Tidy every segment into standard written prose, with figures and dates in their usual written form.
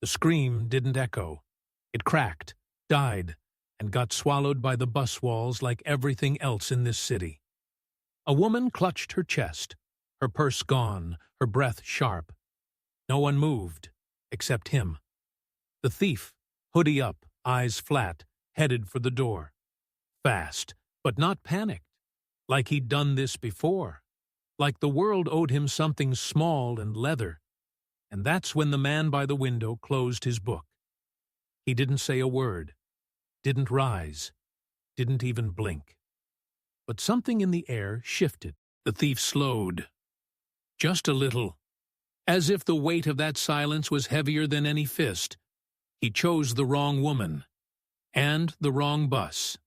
The scream didn't echo. It cracked, died, and got swallowed by the bus walls like everything else in this city. A woman clutched her chest, her purse gone, her breath sharp. No one moved, except him. The thief, hoodie up, eyes flat, headed for the door. Fast, but not panicked, like he'd done this before, like the world owed him something small and leather. And that's when the man by the window closed his book. He didn't say a word, didn't rise, didn't even blink. But something in the air shifted. The thief slowed. Just a little. As if the weight of that silence was heavier than any fist. He chose the wrong woman. And the wrong bus.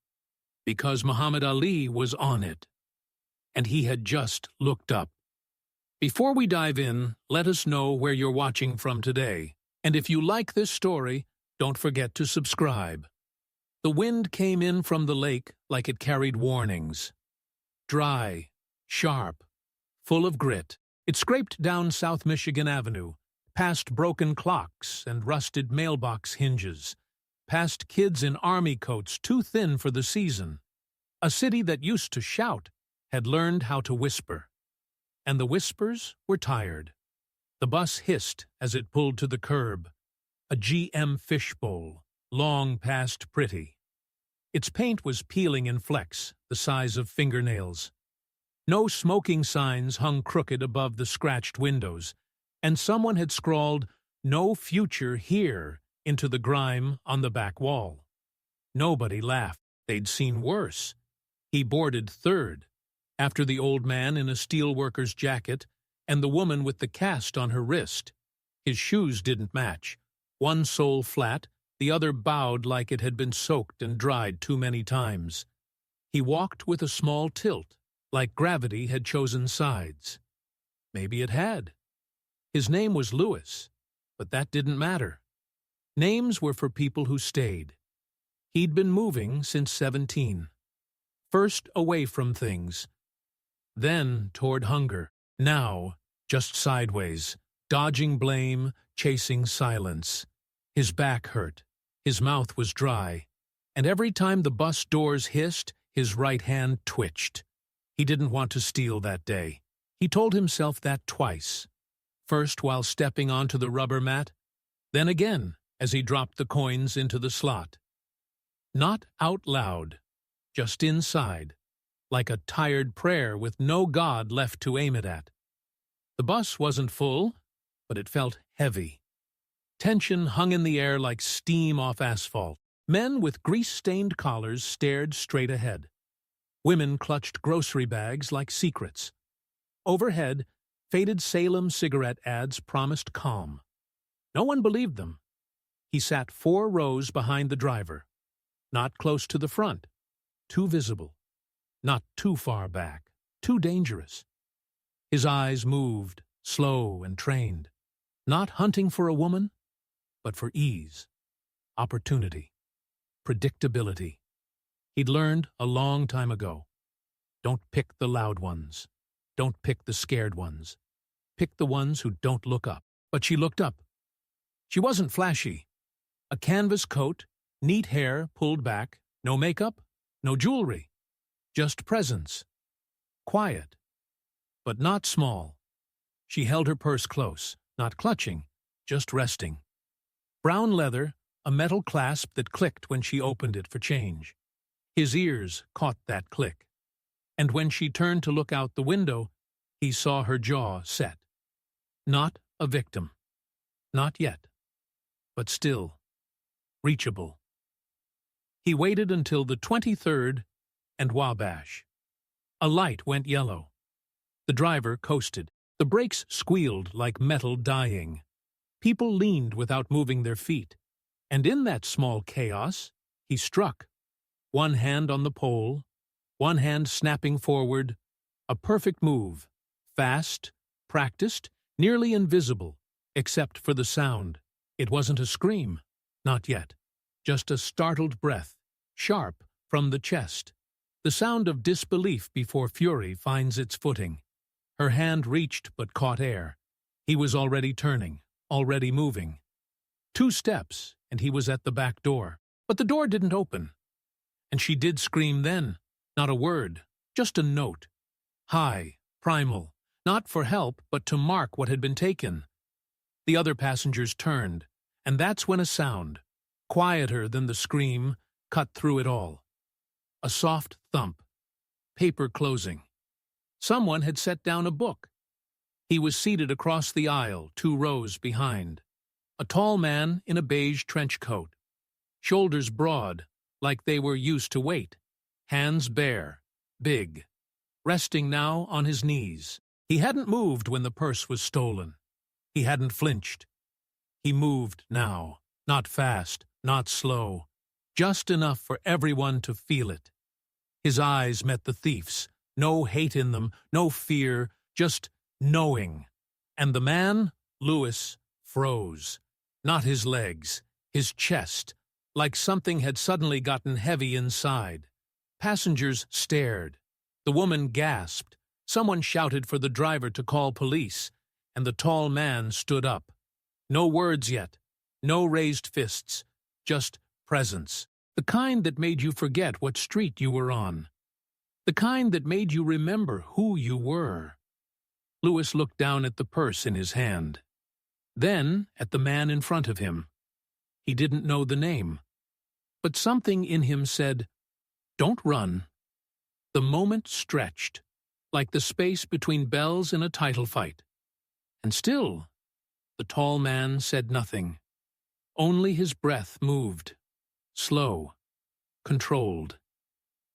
Because Muhammad Ali was on it. And he had just looked up. Before we dive in, let us know where you're watching from today. And if you like this story, don't forget to subscribe. The wind came in from the lake like it carried warnings. Dry, sharp, full of grit, it scraped down South Michigan Avenue, past broken clocks and rusted mailbox hinges, past kids in army coats too thin for the season. A city that used to shout had learned how to whisper. And the whispers were tired. The bus hissed as it pulled to the curb. A GM fishbowl, long past pretty. Its paint was peeling in flecks, the size of fingernails. No smoking signs hung crooked above the scratched windows, and someone had scrawled, "No future here," into the grime on the back wall. Nobody laughed. They'd seen worse. He boarded third, after the old man in a steelworker's jacket and the woman with the cast on her wrist. His shoes didn't match. One sole flat, the other bowed like it had been soaked and dried too many times. He walked with a small tilt, like gravity had chosen sides. Maybe it had. His name was Lewis, but that didn't matter. Names were for people who stayed. He'd been moving since 17. First away from things, then toward hunger. Now, just sideways, dodging blame, chasing silence. His back hurt. His mouth was dry. And every time the bus doors hissed, his right hand twitched. He didn't want to steal that day. He told himself that twice. First while stepping onto the rubber mat, then again as he dropped the coins into the slot. Not out loud, just inside, like a tired prayer with no God left to aim it at. The bus wasn't full, but it felt heavy. Tension hung in the air like steam off asphalt. Men with grease-stained collars stared straight ahead. Women clutched grocery bags like secrets. Overhead, faded Salem cigarette ads promised calm. No one believed them. He sat 4 rows behind the driver. Not close to the front. Too visible. Not too far back. Too dangerous. His eyes moved, slow and trained. Not hunting for a woman, but for ease, opportunity, predictability. He'd learned a long time ago. Don't pick the loud ones. Don't pick the scared ones. Pick the ones who don't look up. But she looked up. She wasn't flashy. A canvas coat, neat hair pulled back, no makeup, no jewelry. Just presence. Quiet. But not small. She held her purse close, not clutching, just resting. Brown leather, a metal clasp that clicked when she opened it for change. His ears caught that click. And when she turned to look out the window, he saw her jaw set. Not a victim. Not yet. But still. Reachable. He waited until the 23rd and Wabash. A light went yellow. The driver coasted. The brakes squealed like metal dying. People leaned without moving their feet. And in that small chaos, he struck. One hand on the pole, one hand snapping forward. A perfect move. Fast, practiced, nearly invisible, except for the sound. It wasn't a scream. Not yet. Just a startled breath, sharp, from the chest. The sound of disbelief before fury finds its footing. Her hand reached but caught air. He was already turning, already moving. 2 steps, and he was at the back door. But the door didn't open. And she did scream then. Not a word, just a note. High, primal, not for help, but to mark what had been taken. The other passengers turned, and that's when a sound, quieter than the scream, cut through it all. A soft thump. Paper closing. Someone had set down a book. He was seated across the aisle, 2 rows behind. A tall man in a beige trench coat. Shoulders broad, like they were used to weight. Hands bare, big. Resting now on his knees. He hadn't moved when the purse was stolen. He hadn't flinched. He moved now, not fast, not slow, just enough for everyone to feel it. His eyes met the thief's, no hate in them, no fear, just knowing. And the man, Lewis, froze. Not his legs, his chest, like something had suddenly gotten heavy inside. Passengers stared. The woman gasped. Someone shouted for the driver to call police, and the tall man stood up. No words yet, no raised fists, just presence. The kind that made you forget what street you were on. The kind that made you remember who you were. Lewis looked down at the purse in his hand. Then at the man in front of him. He didn't know the name. But something in him said, "Don't run." The moment stretched, like the space between bells in a title fight. And still, the tall man said nothing. Only his breath moved. Slow, controlled.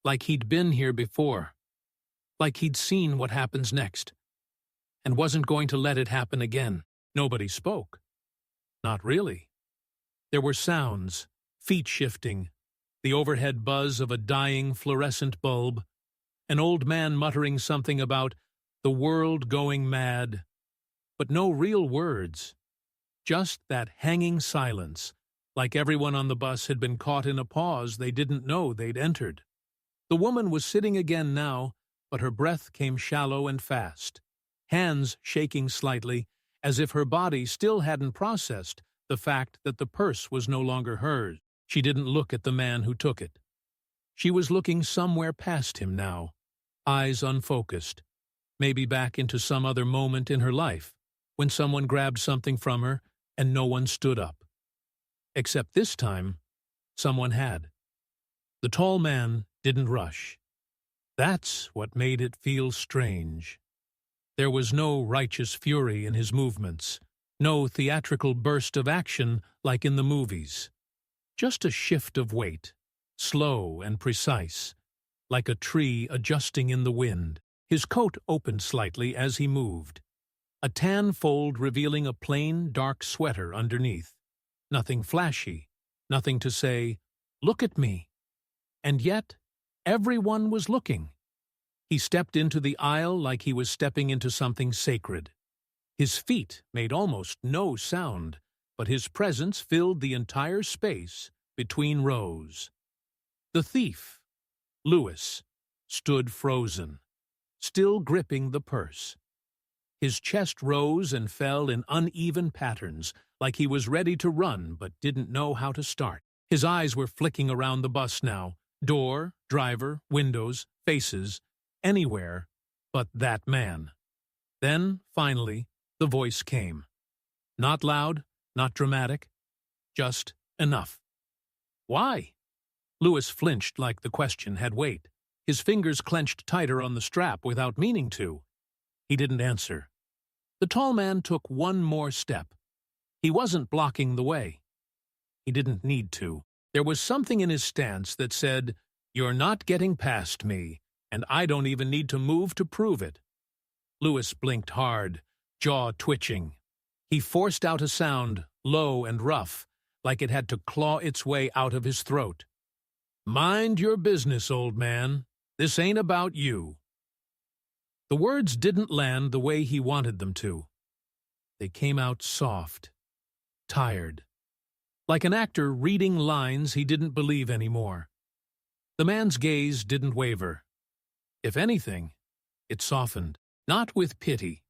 Like he'd been here before. Like he'd seen what happens next. And wasn't going to let it happen again. Nobody spoke. Not really. There were sounds, feet shifting, the overhead buzz of a dying fluorescent bulb, an old man muttering something about the world going mad, but no real words. Just that hanging silence, like everyone on the bus had been caught in a pause they didn't know they'd entered. The woman was sitting again now, but her breath came shallow and fast, hands shaking slightly, as if her body still hadn't processed the fact that the purse was no longer hers. She didn't look at the man who took it. She was looking somewhere past him now, eyes unfocused, maybe back into some other moment in her life, when someone grabbed something from her and no one stood up. Except this time, someone had. The tall man didn't rush. That's what made it feel strange. There was no righteous fury in his movements, no theatrical burst of action like in the movies. Just a shift of weight, slow and precise, like a tree adjusting in the wind. His coat opened slightly as he moved, a tan fold revealing a plain, dark sweater underneath. Nothing flashy, nothing to say, "Look at me." And yet, everyone was looking. He stepped into the aisle like he was stepping into something sacred. His feet made almost no sound, but his presence filled the entire space between rows. The thief, Lewis, stood frozen, still gripping the purse. His chest rose and fell in uneven patterns, like he was ready to run but didn't know how to start. His eyes were flicking around the bus now, door, driver, windows, faces, anywhere but that man. Then, finally, the voice came. Not loud, not dramatic, just enough. Why? Lewis flinched like the question had weight. His fingers clenched tighter on the strap without meaning to. He didn't answer. The tall man took one more step. He wasn't blocking the way. He didn't need to. There was something in his stance that said, "You're not getting past me, and I don't even need to move to prove it." Lewis blinked hard, jaw twitching. He forced out a sound, low and rough, like it had to claw its way out of his throat. "Mind your business, old man. This ain't about you." The words didn't land the way he wanted them to. They came out soft, tired, like an actor reading lines he didn't believe anymore. The man's gaze didn't waver. If anything, it softened, not with pity,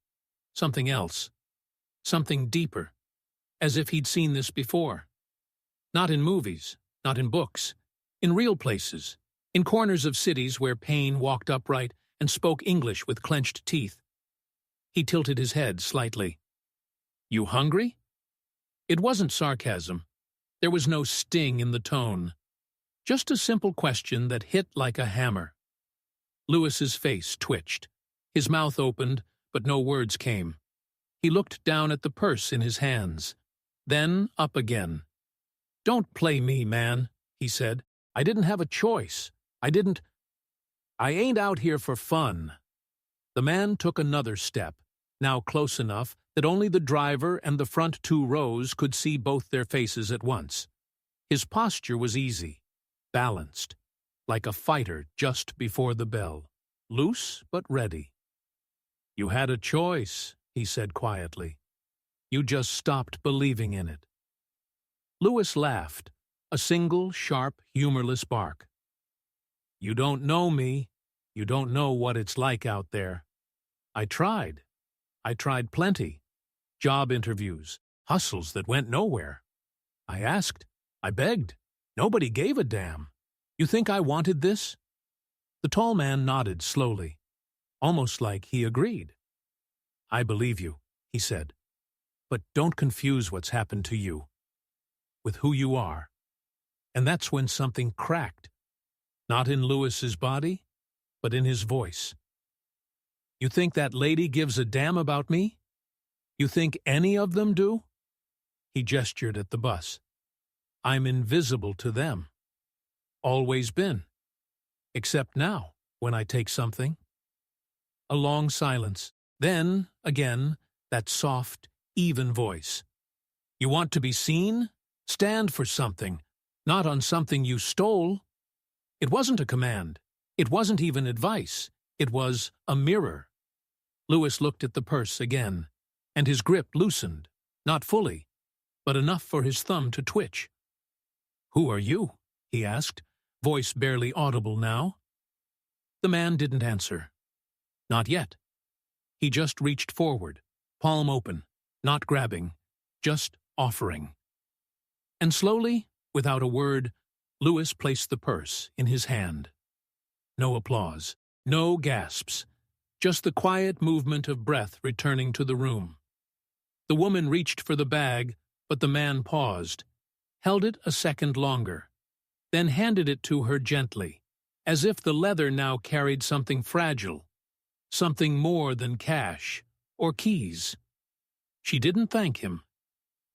something else, something deeper, as if he'd seen this before. Not in movies, not in books, in real places, in corners of cities where Payne walked upright and spoke English with clenched teeth. He tilted his head slightly. "You hungry?" It wasn't sarcasm. There was no sting in the tone. Just a simple question that hit like a hammer. Lewis's face twitched. His mouth opened, but no words came. He looked down at the purse in his hands, then up again. "Don't play me, man," he said. "I didn't have a choice. I ain't out here for fun." The man took another step, now close enough that only the driver and the front 2 rows could see both their faces at once. His posture was easy, balanced, like a fighter just before the bell, loose but ready. "You had a choice," he said quietly. "You just stopped believing in it." Lewis laughed, a single, sharp, humorless bark. "You don't know me. You don't know what it's like out there. I tried plenty. Job interviews, hustles that went nowhere. I asked, I begged. Nobody gave a damn. You think I wanted this?" The tall man nodded slowly, almost like he agreed. "I believe you," he said. "But don't confuse what's happened to you with who you are." And that's when something cracked, not in Lewis's body, but in his voice. "You think that lady gives a damn about me? You think any of them do?" He gestured at the bus. "I'm invisible to them. Always been. Except now, when I take something." A long silence. Then, again, that soft, even voice. "You want to be seen? Stand for something, not on something you stole." It wasn't a command. It wasn't even advice. It was a mirror. Lewis looked at the purse again, and his grip loosened, not fully, but enough for his thumb to twitch. "Who are you?" he asked, voice barely audible now. The man didn't answer. Not yet. He just reached forward, palm open, not grabbing, just offering. And slowly, without a word, Lewis placed the purse in his hand. No applause, no gasps, just the quiet movement of breath returning to the room. The woman reached for the bag, but the man paused, held it a second longer, then handed it to her gently, as if the leather now carried something fragile, something more than cash or keys. She didn't thank him,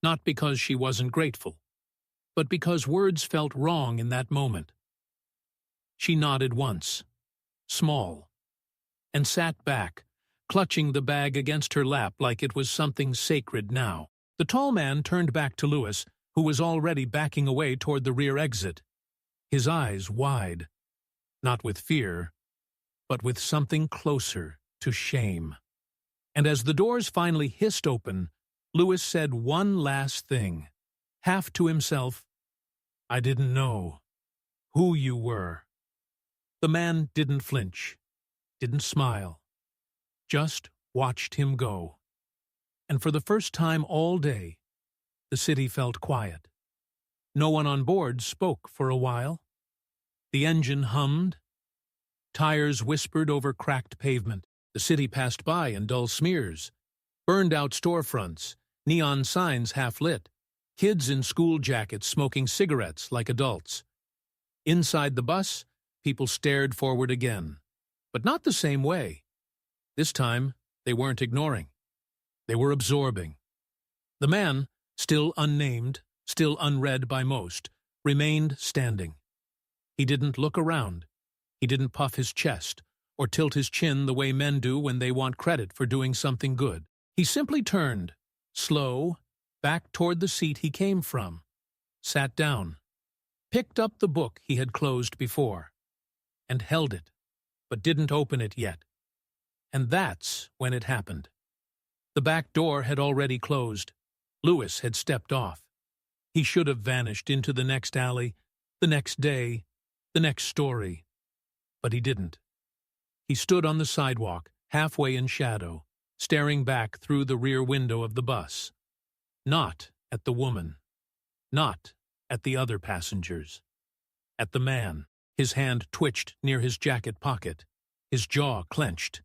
not because she wasn't grateful, but because words felt wrong in that moment. She nodded once, small, and sat back, clutching the bag against her lap like it was something sacred now. The tall man turned back to Lewis, who was already backing away toward the rear exit, his eyes wide, not with fear, but with something closer to shame. And as the doors finally hissed open, Lewis said one last thing, half to himself, "I didn't know who you were." The man didn't flinch, didn't smile, just watched him go. And for the first time all day, the city felt quiet. No one on board spoke for a while. The engine hummed. Tires whispered over cracked pavement. The city passed by in dull smears. Burned-out storefronts, neon signs half-lit, kids in school jackets smoking cigarettes like adults. Inside the bus, people stared forward again, but not the same way. This time, they weren't ignoring. They were absorbing. The man, still unnamed, still unread by most, remained standing. He didn't look around. He didn't puff his chest or tilt his chin the way men do when they want credit for doing something good. He simply turned, slow, back toward the seat he came from, sat down, picked up the book he had closed before, and held it, but didn't open it yet. And that's when it happened. The back door had already closed. Lewis had stepped off. He should have vanished into the next alley, the next day, the next story. But he didn't. He stood on the sidewalk, halfway in shadow, staring back through the rear window of the bus. Not at the woman. Not at the other passengers, at the man. His hand twitched near his jacket pocket, his jaw clenched.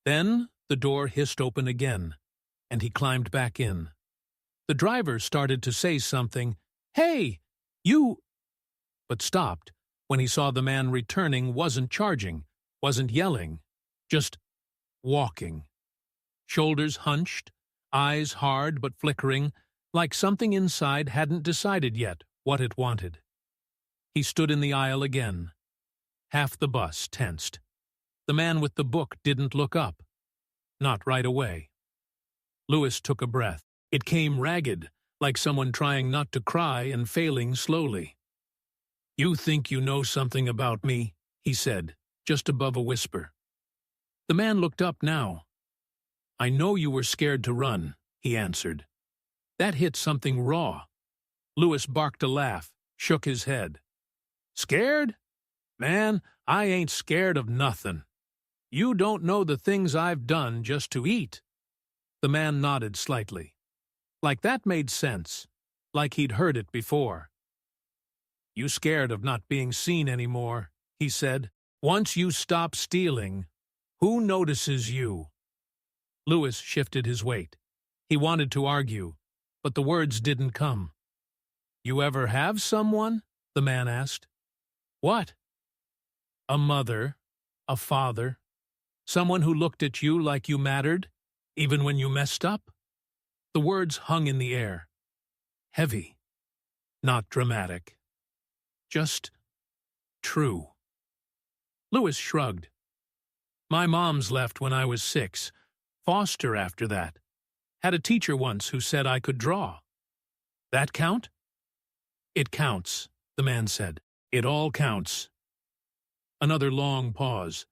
Then the door hissed open again, and he climbed back in. The driver started to say something, "Hey, you—" but stopped when he saw the man returning wasn't charging, wasn't yelling, just walking. Shoulders hunched, eyes hard but flickering, like something inside hadn't decided yet what it wanted. He stood in the aisle again. Half the bus tensed. The man with the book didn't look up. Not right away. Louis took a breath. It came ragged, like someone trying not to cry and failing slowly. "You think you know something about me," he said, just above a whisper. The man looked up now. "I know you were scared to run," he answered. That hit something raw. Louis barked a laugh, shook his head. "Scared? Man, I ain't scared of nothing. You don't know the things I've done just to eat." The man nodded slightly. Like that made sense, like he'd heard it before. "You scared of not being seen anymore," he said. "Once you stop stealing, who notices you?" Louis shifted his weight. He wanted to argue, but the words didn't come. "You ever have someone?" the man asked. "What?" "A mother, a father, someone who looked at you like you mattered, even when you messed up?" The words hung in the air. Heavy. Not dramatic. Just true. Louis shrugged. "My mom's left when I was 6. Foster after that. Had a teacher once who said I could draw. That count?" "It counts," the man said. "It all counts." Another long pause.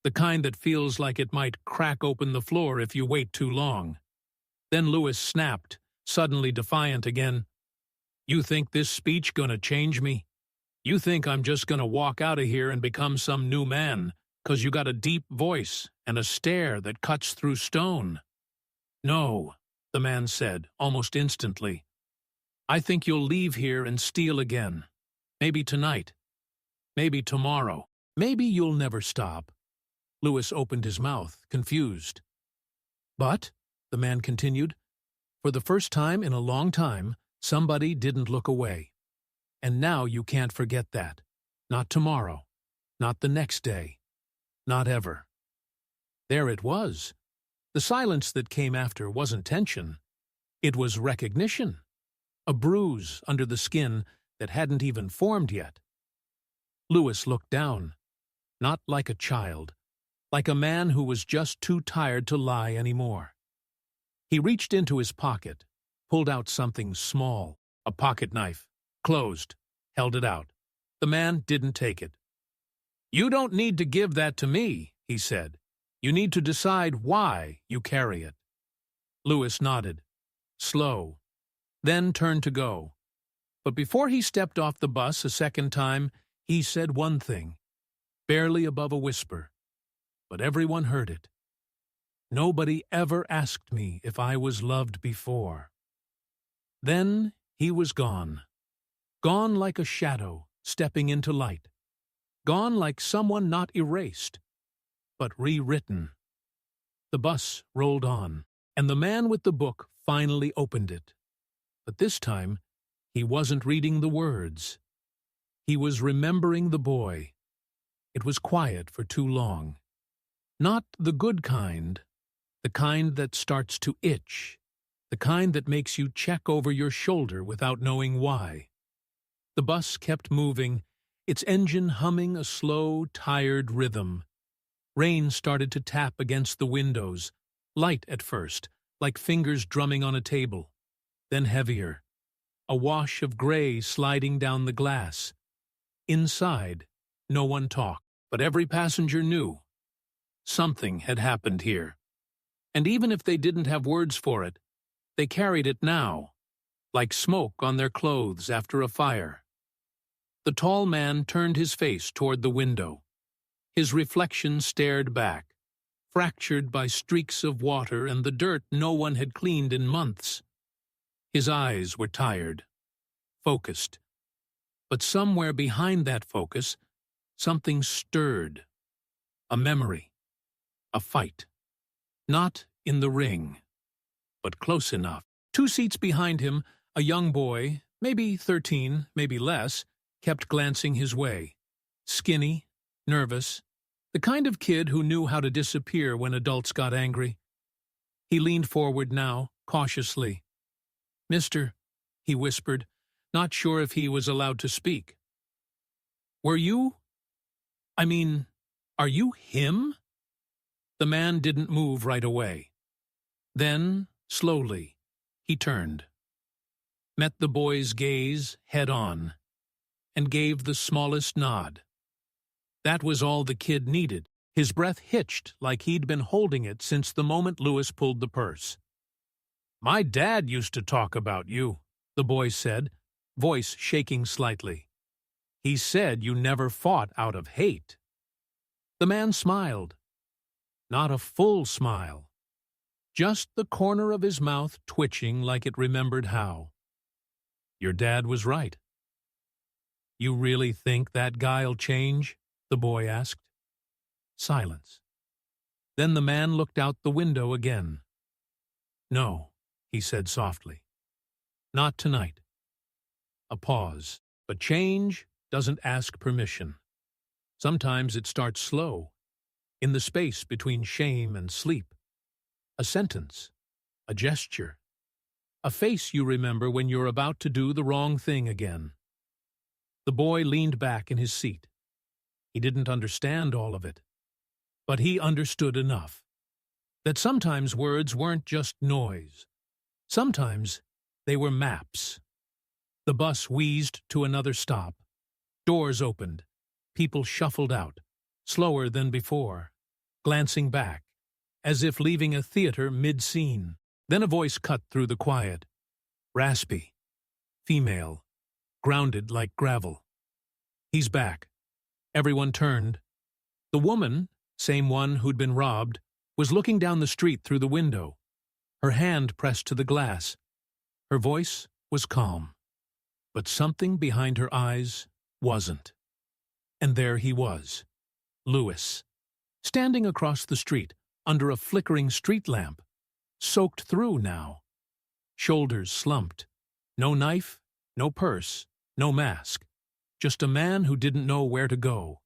The kind that feels like it might crack open the floor if you wait too long. Then Louis snapped, suddenly defiant again. "You think this speech gonna change me? You think I'm just gonna walk out of here and become some new man, 'cause you got a deep voice and a stare that cuts through stone?" "No," the man said, almost instantly. "I think you'll leave here and steal again. Maybe tonight. Maybe tomorrow. Maybe you'll never stop." Louis opened his mouth, confused. "But," the man continued, "for the first time in a long time, somebody didn't look away. And now you can't forget that. Not tomorrow. Not the next day. Not ever." There it was. The silence that came after wasn't tension. It was recognition. A bruise under the skin that hadn't even formed yet. Louis looked down. Not like a child. Like a man who was just too tired to lie anymore. He reached into his pocket, pulled out something small, a pocket knife, closed, held it out. The man didn't take it. "You don't need to give that to me," he said. "You need to decide why you carry it." Louis nodded, slow, then turned to go. But before he stepped off the bus a second time, he said one thing, barely above a whisper, but everyone heard it. "Nobody ever asked me if I was loved before." Then he was gone. Gone like a shadow, stepping into light. Gone like someone not erased, but rewritten. The bus rolled on, and the man with the book finally opened it. But this time, he wasn't reading the words. He was remembering the boy. It was quiet for too long. Not the good kind, the kind that starts to itch, the kind that makes you check over your shoulder without knowing why. The bus kept moving, its engine humming a slow, tired rhythm. Rain started to tap against the windows, light at first, like fingers drumming on a table, then heavier, a wash of gray sliding down the glass. Inside, no one talked, but every passenger knew. Something had happened here. And even if they didn't have words for it, they carried it now, like smoke on their clothes after a fire. The tall man turned his face toward the window. His reflection stared back, fractured by streaks of water and the dirt no one had cleaned in months. His eyes were tired, focused, But somewhere behind that focus, something stirred. A memory. A fight. Not in the ring, but close enough. 2 seats behind him, a young boy, maybe 13, maybe less, kept glancing his way. Skinny, nervous, the kind of kid who knew how to disappear when adults got angry. He leaned forward now, cautiously. "Mister," he whispered, not sure if he was allowed to speak. "Are you him?" The man didn't move right away. Then, slowly, he turned, met the boy's gaze head on, and gave the smallest nod. That was all the kid needed. His breath hitched like he'd been holding it since the moment Lewis pulled the purse. "My dad used to talk about you," the boy said, voice shaking slightly. "He said you never fought out of hate." The man smiled. Not a full smile. Just the corner of his mouth twitching like it remembered how. "Your dad was right." "You really think that guy'll change?" the boy asked. Silence. Then the man looked out the window again. "No," he said softly. "Not tonight." A pause. But change doesn't ask permission. Sometimes it starts slow, in the space between shame and sleep. A sentence, a gesture, a face you remember when you're about to do the wrong thing again. The boy leaned back in his seat. He didn't understand all of it, but he understood enough. That sometimes words weren't just noise. Sometimes they were maps. The bus wheezed to another stop. Doors opened. People shuffled out, slower than before, glancing back, as if leaving a theater mid-scene. Then a voice cut through the quiet. Raspy. Female. Grounded like gravel. "He's back." Everyone turned. The woman, same one who'd been robbed, was looking down the street through the window, her hand pressed to the glass. Her voice was calm, but something behind her eyes wasn't. And there he was, Lewis, standing across the street under a flickering street lamp, soaked through now. Shoulders slumped. No knife, no purse, no mask. Just a man who didn't know where to go.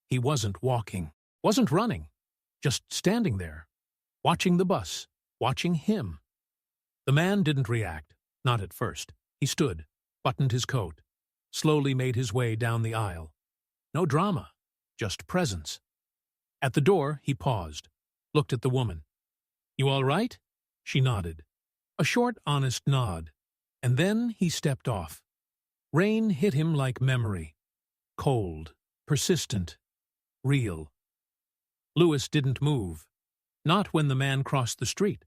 He wasn't walking, wasn't running, just standing there, watching the bus, watching him. The man didn't react, not at first. He stood, buttoned his coat, slowly made his way down the aisle. No drama, just presence. At the door, he paused, looked at the woman. "You all right?" She nodded. A short, honest nod, and then he stepped off. Rain hit him like memory. Cold, persistent, real. Lewis didn't move. Not when the man crossed the street.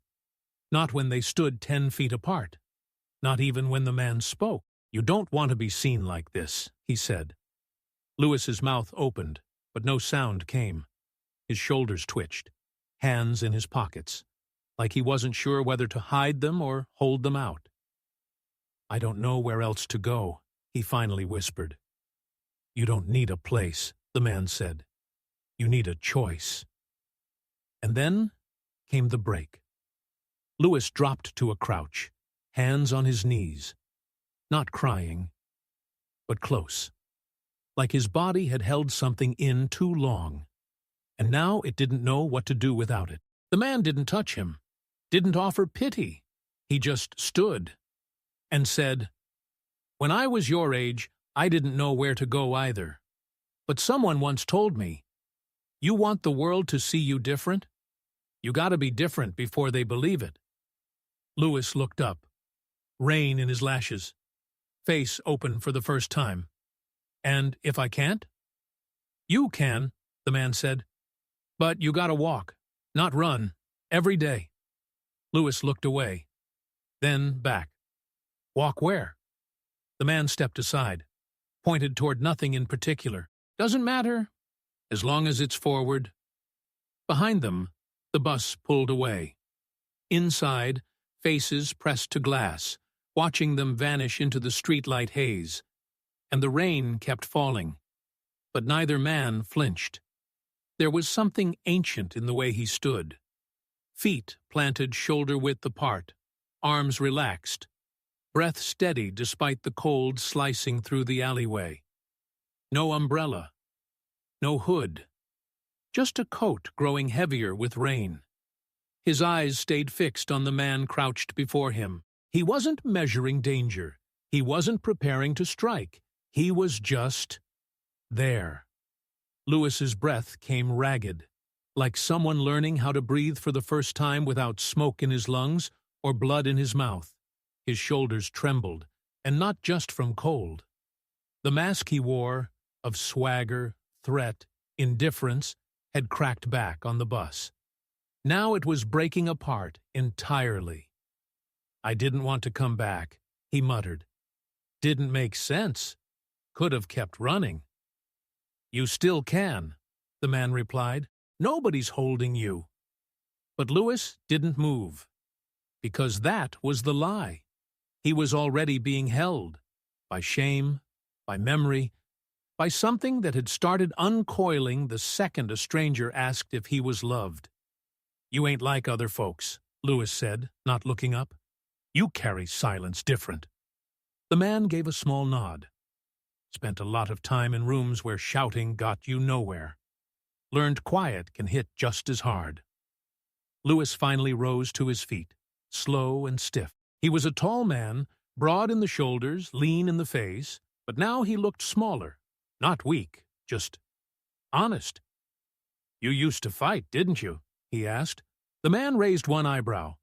Not when they stood 10 feet apart. Not even when the man spoke. "You don't want to be seen like this," he said. Lewis's mouth opened, but no sound came. His shoulders twitched, hands in his pockets, like he wasn't sure whether to hide them or hold them out. "I don't know where else to go," he finally whispered. "You don't need a place," the man said. "You need a choice." And then came the break. Lewis dropped to a crouch, hands on his knees. Not crying, but close. Like his body had held something in too long, and now it didn't know what to do without it. The man didn't touch him, didn't offer pity. He just stood and said, "When I was your age, I didn't know where to go either. But someone once told me, you want the world to see you different? You gotta be different before they believe it." Lewis looked up, rain in his lashes, face open for the first time. "And if I can't?" "You can," the man said. "But you gotta walk, not run, every day." Lewis looked away, then back. "Walk where?" The man stepped aside, pointed toward nothing in particular. "Doesn't matter, as long as it's forward." Behind them, the bus pulled away. Inside, faces pressed to glass, watching them vanish into the streetlight haze. and the rain kept falling. But neither man flinched. There was something ancient in the way he stood. Feet planted shoulder-width apart, arms relaxed, breath steady despite the cold slicing through the alleyway. No umbrella, no hood, just a coat growing heavier with rain. His eyes stayed fixed on the man crouched before him. He wasn't measuring danger. He wasn't preparing to strike. He was just there. Lewis's breath came ragged, like someone learning how to breathe for the first time without smoke in his lungs or blood in his mouth. His shoulders trembled, and not just from cold. The mask he wore, of swagger, threat, indifference, had cracked back on the bus. Now it was breaking apart entirely. "I didn't want to come back," he muttered. "Didn't make sense. Could have kept running." "You still can," the man replied. "Nobody's holding you." But Lewis didn't move, because that was the lie. He was already being held, by shame, by memory, by something that had started uncoiling the second a stranger asked if he was loved. "You ain't like other folks," Lewis said, not looking up. "You carry silence different." The man gave a small nod. "Spent a lot of time in rooms where shouting got you nowhere. Learned quiet can hit just as hard." Lewis finally rose to his feet, slow and stiff. He was a tall man, broad in the shoulders, lean in the face, but now he looked smaller, not weak, just honest. "You used to fight, didn't you?" he asked. The man raised one eyebrow.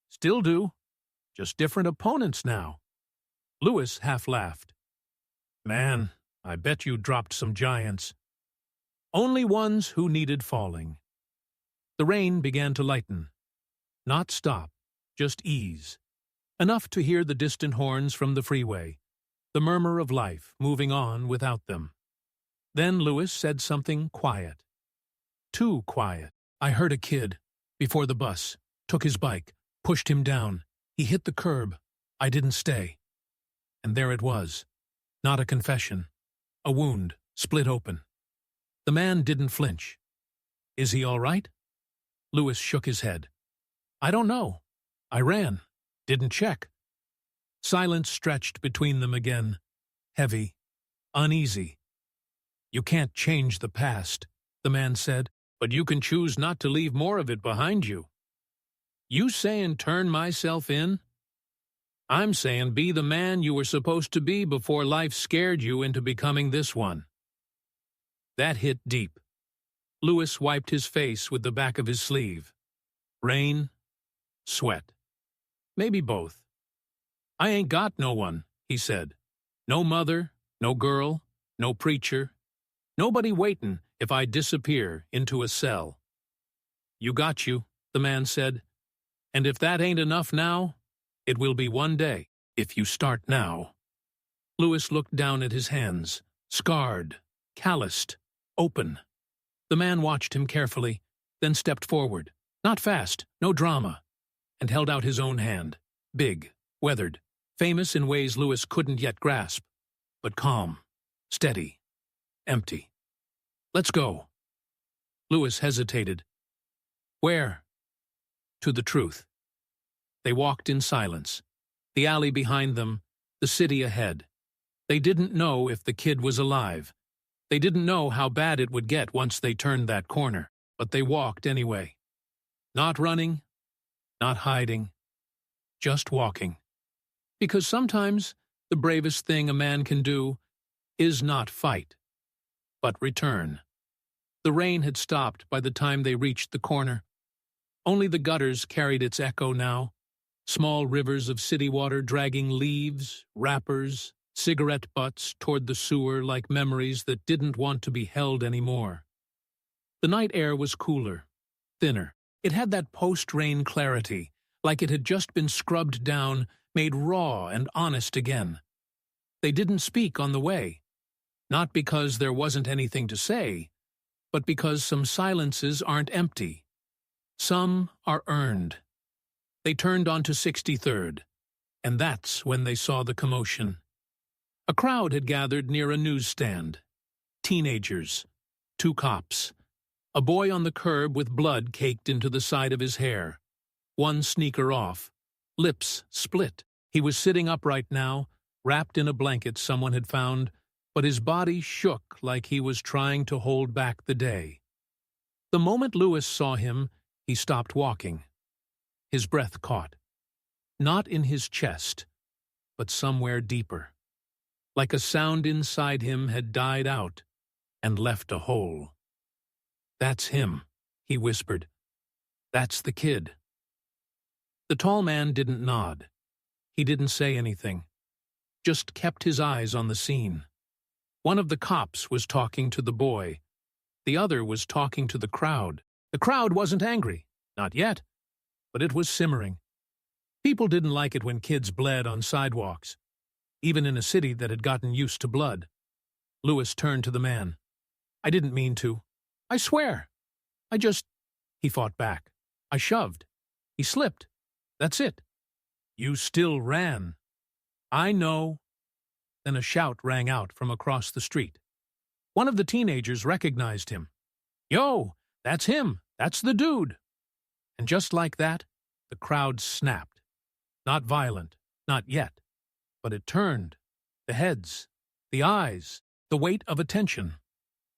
"Still do. Just different opponents now." Lewis half laughed. "Man, I bet you dropped some giants." "Only ones who needed falling." The rain began to lighten. Not stop, just ease. Enough to hear the distant horns from the freeway, the murmur of life moving on without them. Then Lewis said something quiet. Too quiet. "I heard a kid, before the bus, took his bike, pushed him down. He hit the curb. I didn't stay." And there it was. Not a confession. A wound, split open. The man didn't flinch. "Is he all right?" Lewis shook his head. "I don't know. I ran. Didn't check." Silence stretched between them again. Heavy. Uneasy. "You can't change the past," the man said, "but you can choose not to leave more of it behind you." "You sayin' turn myself in?" "I'm saying be the man you were supposed to be before life scared you into becoming this one." That hit deep. Lewis wiped his face with the back of his sleeve. Rain, sweat. Maybe both. "I ain't got no one," he said. "No mother, no girl, no preacher. Nobody waitin' if I disappear into a cell." "You got you," the man said. "And if that ain't enough now, it will be one day, if you start now." Lewis looked down at his hands, scarred, calloused, open. The man watched him carefully, then stepped forward, not fast, no drama, and held out his own hand, big, weathered, famous in ways Lewis couldn't yet grasp, but calm, steady, empty. "Let's go." Lewis hesitated. "Where?" "To the truth." They walked in silence, the alley behind them, the city ahead. They didn't know if the kid was alive. They didn't know how bad it would get once they turned that corner, but they walked anyway. Not running, not hiding, just walking. Because sometimes the bravest thing a man can do is not fight, but return. The rain had stopped by the time they reached the corner. Only the gutters carried its echo now, small rivers of city water dragging leaves, wrappers, cigarette butts toward the sewer like memories that didn't want to be held anymore. The night air was cooler, thinner. It had that post-rain clarity, like it had just been scrubbed down, made raw and honest again. They didn't speak on the way, not because there wasn't anything to say, but because some silences aren't empty. Some are earned. They turned onto 63rd, and that's when they saw the commotion. A crowd had gathered near a newsstand. Teenagers, 2 cops, a boy on the curb with blood caked into the side of his hair, one sneaker off, lips split. He was sitting upright now, wrapped in a blanket someone had found, but his body shook like he was trying to hold back the day. The moment Lewis saw him, he stopped walking. His breath caught. Not in his chest, but somewhere deeper. Like a sound inside him had died out and left a hole. "That's him," he whispered. "That's the kid." The tall man didn't nod. He didn't say anything, just kept his eyes on the scene. One of the cops was talking to the boy. The other was talking to the crowd. The crowd wasn't angry, not yet, but it was simmering. People didn't like it when kids bled on sidewalks, even in a city that had gotten used to blood. Lewis turned to the man. "I didn't mean to. I swear. He fought back. "I shoved. He slipped. That's it." "You still ran." "I know." Then a shout rang out from across the street. One of the teenagers recognized him. "Yo, that's him. That's the dude." And just like that, the crowd snapped. Not violent, not yet, but it turned. The heads, the eyes, the weight of attention.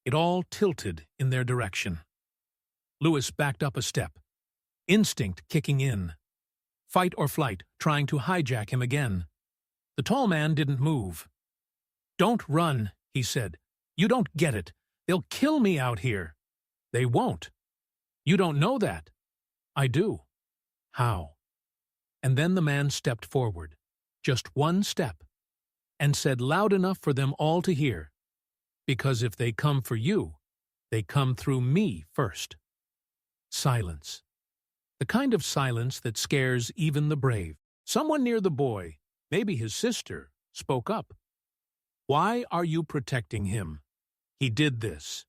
It all tilted in their direction. Lewis backed up a step, instinct kicking in. Fight or flight, trying to hijack him again. The tall man didn't move. "Don't run," he said. "You don't get it. They'll kill me out here." "They won't." "You don't know that." "I do." "How?" And then the man stepped forward, just one step, and said loud enough for them all to hear, "Because if they come for you, they come through me first." Silence. The kind of silence that scares even the brave. Someone near the boy, maybe his sister, spoke up. "Why are you protecting him? He did this."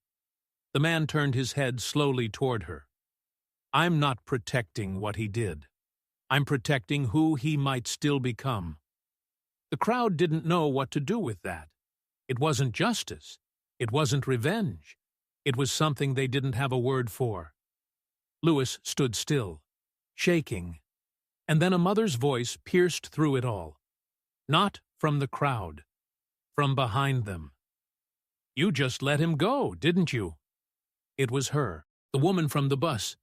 The man turned his head slowly toward her. "I'm not protecting what he did. I'm protecting who he might still become." The crowd didn't know what to do with that. It wasn't justice. It wasn't revenge. It was something they didn't have a word for. Lewis stood still, shaking, and then a mother's voice pierced through it all. Not from the crowd, from behind them. "You just let him go, didn't you?" It was her, the woman from the bus.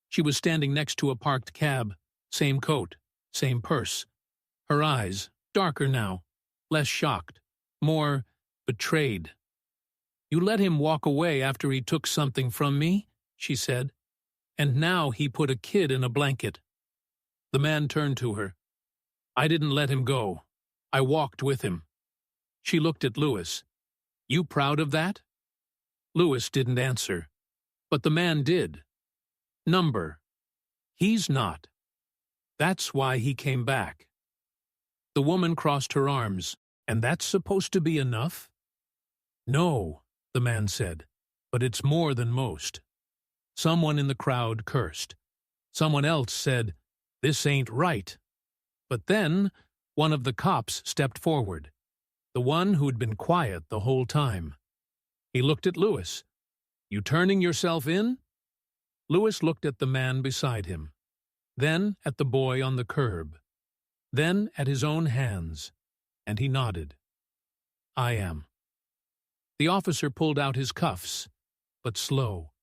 She was standing next to a parked cab, same coat, same purse. Her eyes, darker now, less shocked, more betrayed. "You let him walk away after he took something from me," she said. "And now he put a kid in a blanket." The man turned to her. "I didn't let him go. I walked with him." She looked at Lewis. "You proud of that?" Lewis didn't answer, but the man did. "Number. He's not. That's why he came back." The woman crossed her arms. "And that's supposed to be enough?" "No," the man said, "but it's more than most." Someone in the crowd cursed. Someone else said, "This ain't right." But then one of the cops stepped forward, the one who'd been quiet the whole time. He looked at Lewis. "You turning yourself in?" Lewis looked at the man beside him, then at the boy on the curb, then at his own hands, and he nodded. "I am." The officer pulled out his cuffs, but slow,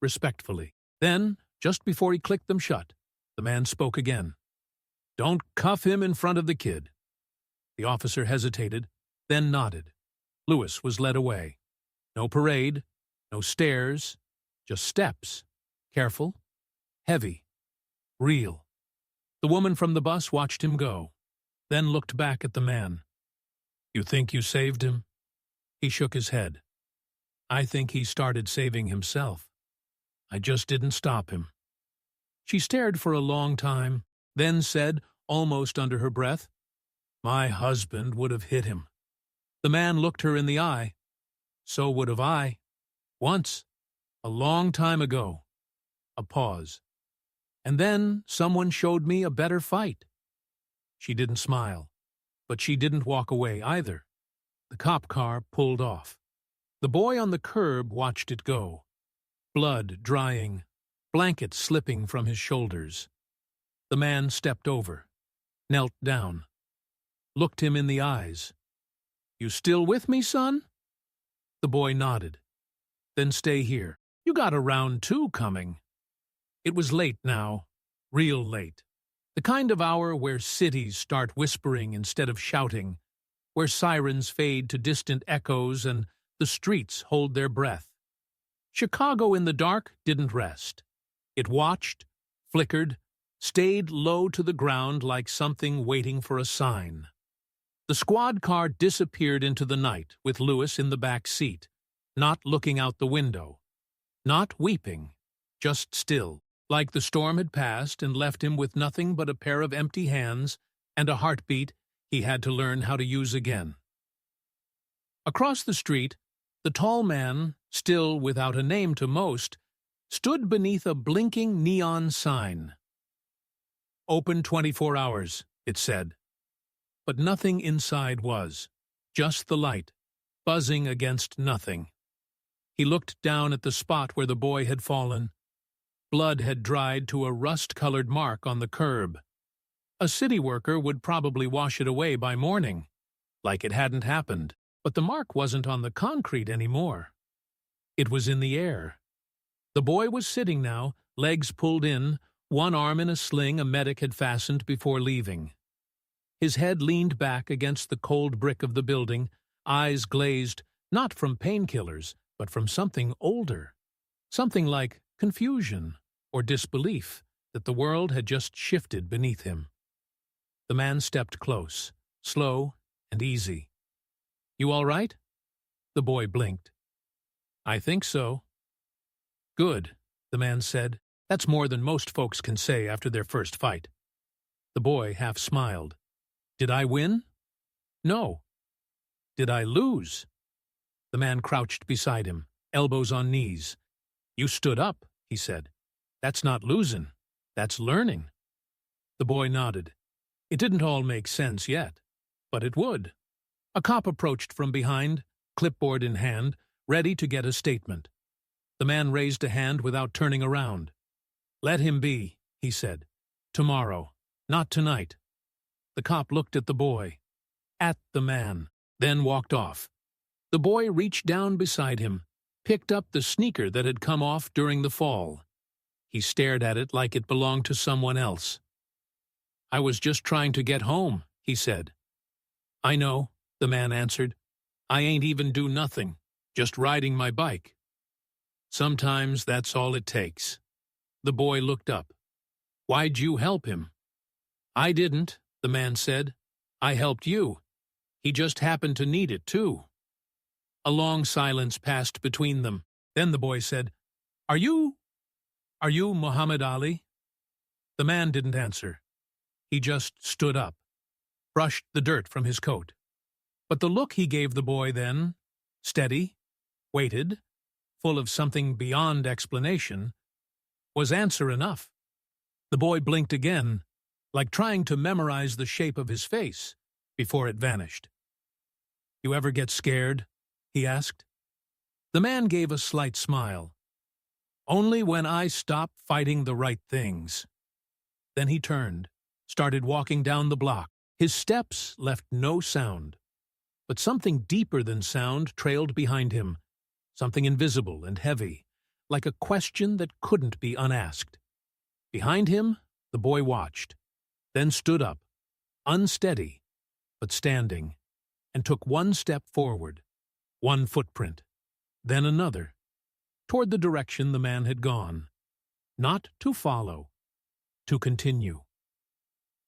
respectfully. Then, just before he clicked them shut, the man spoke again. "Don't cuff him in front of the kid." The officer hesitated, then nodded. Lewis was led away. No parade, no stairs, just steps. Careful, heavy, real. The woman from the bus watched him go, then looked back at the man. "You think you saved him?" He shook his head. "I think he started saving himself. I just didn't stop him." She stared for a long time, then said, almost under her breath, "My husband would have hit him." The man looked her in the eye. "So would have I. Once. A long time ago." A pause. "And then someone showed me a better fight." She didn't smile, but she didn't walk away either. The cop car pulled off. The boy on the curb watched it go. Blood drying, blankets slipping from his shoulders. The man stepped over, knelt down, looked him in the eyes. "You still with me, son?" The boy nodded. "Then stay here. You got a round two coming." It was late now, real late. The kind of hour where cities start whispering instead of shouting, where sirens fade to distant echoes and the streets hold their breath. Chicago in the dark didn't rest. It watched, flickered, stayed low to the ground like something waiting for a sign. The squad car disappeared into the night with Lewis in the back seat, not looking out the window, not weeping, just still, like the storm had passed and left him with nothing but a pair of empty hands and a heartbeat he had to learn how to use again. Across the street, the tall man, still without a name to most, stood beneath a blinking neon sign. "Open 24 hours, it said. But nothing inside was, just the light, buzzing against nothing. He looked down at the spot where the boy had fallen. Blood had dried to a rust-colored mark on the curb. A city worker would probably wash it away by morning, like it hadn't happened, but the mark wasn't on the concrete anymore. It was in the air. The boy was sitting now, legs pulled in, one arm in a sling a medic had fastened before leaving. His head leaned back against the cold brick of the building, eyes glazed, not from painkillers, but from something older, something like confusion or disbelief that the world had just shifted beneath him. The man stepped close, slow and easy. "You all right?" The boy blinked. "I think so." "Good," the man said. "That's more than most folks can say after their first fight." The boy half smiled. "Did I win?" "No." "Did I lose?" The man crouched beside him, elbows on knees. "You stood up," he said. "That's not losing. That's learning." The boy nodded. It didn't all make sense yet, but it would. A cop approached from behind, clipboard in hand, ready to get a statement. The man raised a hand without turning around. "Let him be," he said. "Tomorrow, not tonight." The cop looked at the boy, at the man, then walked off. The boy reached down beside him, picked up the sneaker that had come off during the fall. He stared at it like it belonged to someone else. "I was just trying to get home," he said. "I know," the man answered. "I ain't even do nothing, just riding my bike." "Sometimes that's all it takes." The boy looked up. "Why'd you help him?" "I didn't," the man said. "I helped you. He just happened to need it, too." A long silence passed between them. Then the boy said, Are you Muhammad Ali?" The man didn't answer. He just stood up, brushed the dirt from his coat. But the look he gave the boy then, steady, weighted, full of something beyond explanation, was answer enough. The boy blinked again, like trying to memorize the shape of his face, before it vanished. "You ever get scared?" he asked. The man gave a slight smile. "Only when I stop fighting the right things." Then he turned, started walking down the block. His steps left no sound. But something deeper than sound trailed behind him, something invisible and heavy, like a question that couldn't be unasked. Behind him, the boy watched, then stood up, unsteady, but standing, and took one step forward, one footprint, then another, toward the direction the man had gone. Not to follow, to continue.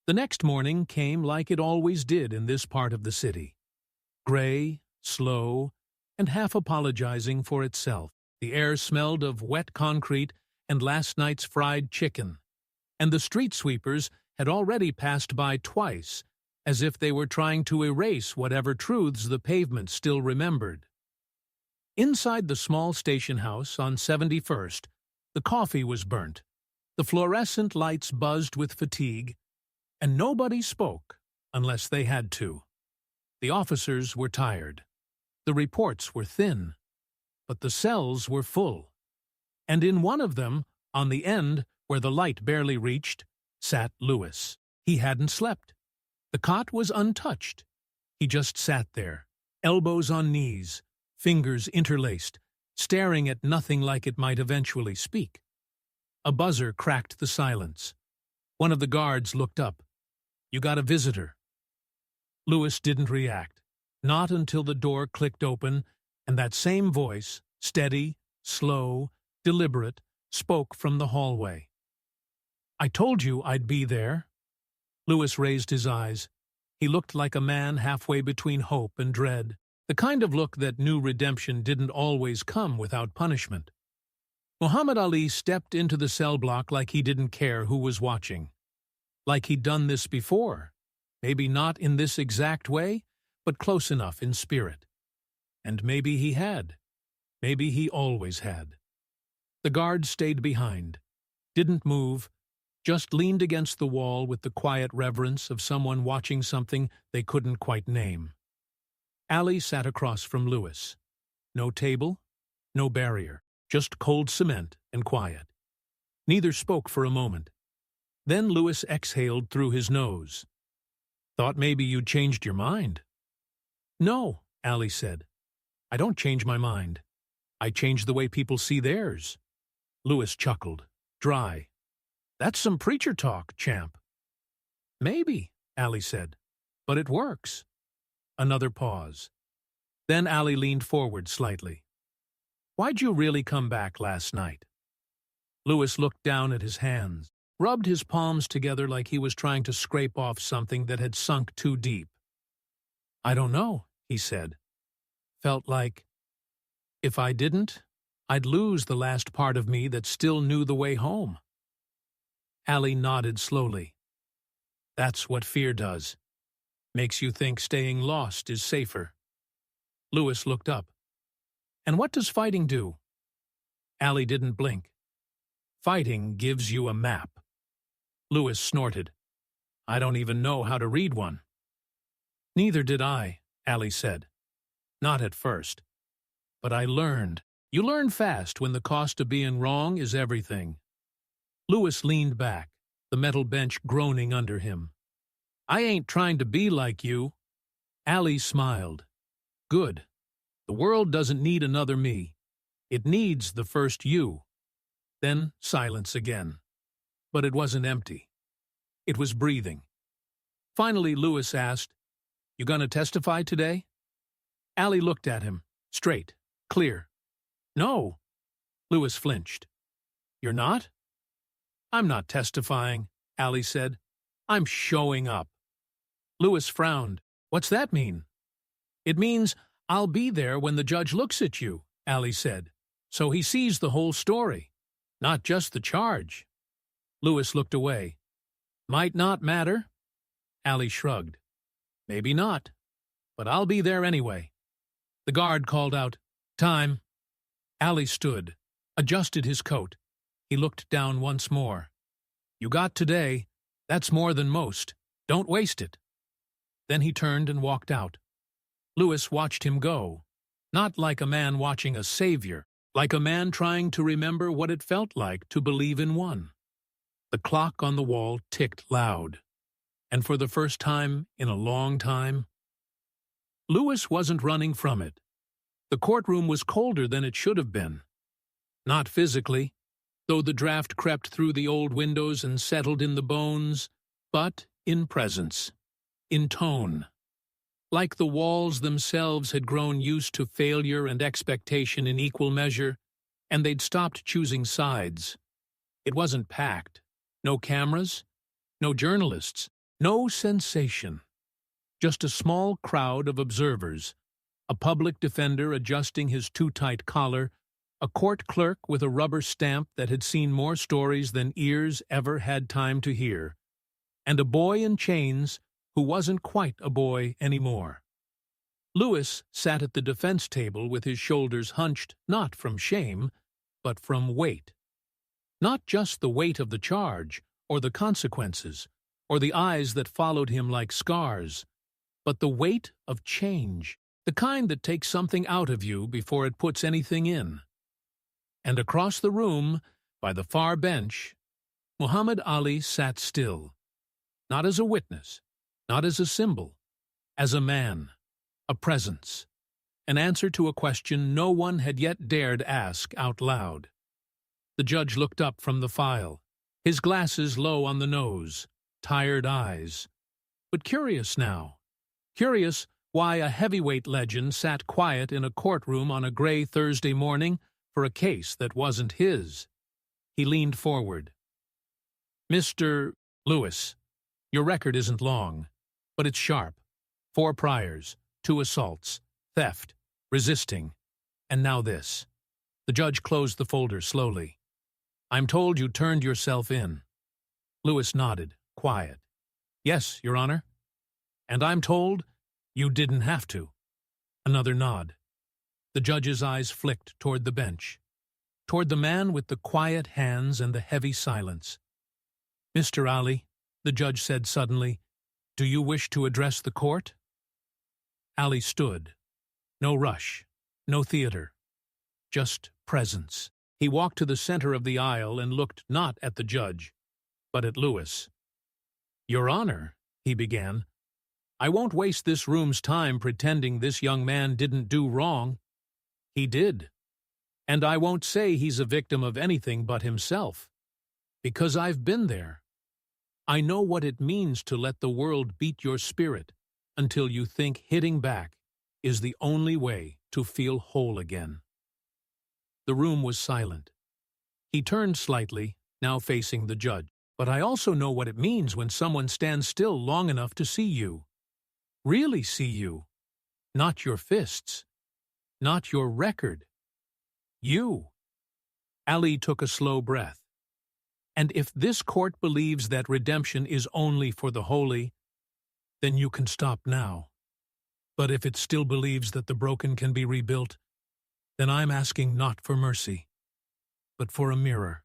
The next morning came like it always did in this part of the city. Gray, slow, and half apologizing for itself. The air smelled of wet concrete and last night's fried chicken, and the street sweepers had already passed by twice, as if they were trying to erase whatever truths the pavement still remembered. Inside the small station house on 71st, the coffee was burnt, the fluorescent lights buzzed with fatigue, and nobody spoke unless they had to. The officers were tired. The reports were thin, but the cells were full. And in one of them, on the end, where the light barely reached, sat Lewis. He hadn't slept. The cot was untouched. He just sat there, elbows on knees, fingers interlaced, staring at nothing like it might eventually speak. A buzzer cracked the silence. One of the guards looked up. "You got a visitor." Lewis didn't react, not until the door clicked open, and that same voice, steady, slow, deliberate, spoke from the hallway. "I told you I'd be there." Lewis raised his eyes. He looked like a man halfway between hope and dread, the kind of look that knew redemption didn't always come without punishment. Muhammad Ali stepped into the cell block like he didn't care who was watching. Like he'd done this before. Maybe not in this exact way, but close enough in spirit. And maybe he had. Maybe he always had. The guard stayed behind, didn't move, just leaned against the wall with the quiet reverence of someone watching something they couldn't quite name. Ali sat across from Lewis. No table, no barrier, just cold cement and quiet. Neither spoke for a moment. Then Lewis exhaled through his nose. "Thought maybe you'd changed your mind." "No," Ali said. "I don't change my mind. I change the way people see theirs." Lewis chuckled, dry. "That's some preacher talk, champ." "Maybe," Ali said, "but it works." Another pause. Then Ali leaned forward slightly. "Why'd you really come back last night?" Lewis looked down at his hands, rubbed his palms together like he was trying to scrape off something that had sunk too deep. "I don't know," he said. "Felt like, if I didn't, I'd lose the last part of me that still knew the way home." Ali nodded slowly. "That's what fear does. Makes you think staying lost is safer." Lewis looked up. "And what does fighting do?" Ali didn't blink. "Fighting gives you a map." Lewis snorted. "I don't even know how to read one." "Neither did I," Ali said. "Not at first. But I learned. You learn fast when the cost of being wrong is everything." Lewis leaned back, the metal bench groaning under him. "I ain't trying to be like you." Ali smiled. "Good. The world doesn't need another me. It needs the first you." Then silence again. But it wasn't empty. It was breathing. Finally, Lewis asked, "You gonna testify today?" Ali looked at him, straight, clear. "No." Lewis flinched. "You're not?" "I'm not testifying," Ali said. "I'm showing up." Lewis frowned. "What's that mean?" "It means I'll be there when the judge looks at you," Ali said. "So he sees the whole story, not just the charge." Lewis looked away. "Might not matter." Ali shrugged. "Maybe not. But I'll be there anyway." The guard called out, "Time." Ali stood, adjusted his coat. He looked down once more. "You got today. That's more than most. Don't waste it." Then he turned and walked out. Lewis watched him go, not like a man watching a savior, like a man trying to remember what it felt like to believe in one. The clock on the wall ticked loud, and for the first time in a long time, Lewis wasn't running from it. The courtroom was colder than it should have been. Not physically, though the draft crept through the old windows and settled in the bones, but in presence, in tone. Like the walls themselves had grown used to failure and expectation in equal measure, and they'd stopped choosing sides. It wasn't packed. No cameras, no journalists, no sensation. Just a small crowd of observers, a public defender adjusting his too-tight collar, a court clerk with a rubber stamp that had seen more stories than ears ever had time to hear, and a boy in chains who wasn't quite a boy anymore. Lewis sat at the defense table with his shoulders hunched not from shame, but from weight. Not just the weight of the charge, or the consequences, or the eyes that followed him like scars, but the weight of change, The kind that takes something out of you before it puts anything in. And across the room, by the far bench, Muhammad Ali sat still, not as a witness, not as a symbol, as a man, a presence, an answer to a question no one had yet dared ask out loud. The judge looked up from the file, his glasses low on the nose, tired eyes. But curious now. Curious why a heavyweight legend sat quiet in a courtroom on a gray Thursday morning for a case that wasn't his. He leaned forward. Mr. Lewis, your record isn't long, but it's sharp. 4 priors, 2 assaults, theft, resisting, and now this. The judge closed the folder slowly. I'm told you turned yourself in. Lewis nodded, quiet. Yes, Your Honor. And I'm told you didn't have to. Another nod. The judge's eyes flicked toward the bench, toward the man with the quiet hands and the heavy silence. Mr. Ali, the judge said suddenly, do you wish to address the court? Ali stood. No rush, no theater, just presence. He walked to the center of the aisle and looked not at the judge, but at Lewis. Your Honor, he began, I won't waste this room's time pretending this young man didn't do wrong. He did. And I won't say he's a victim of anything but himself, because I've been there. I know what it means to let the world beat your spirit until you think hitting back is the only way to feel whole again. The room was silent. He turned slightly, now facing the judge. But I also know what it means when someone stands still long enough to see you. Really see you. Not your fists. Not your record. You. Ali took a slow breath. And if this court believes that redemption is only for the holy, then you can stop now. But if it still believes that the broken can be rebuilt, then I'm asking not for mercy, but for a mirror.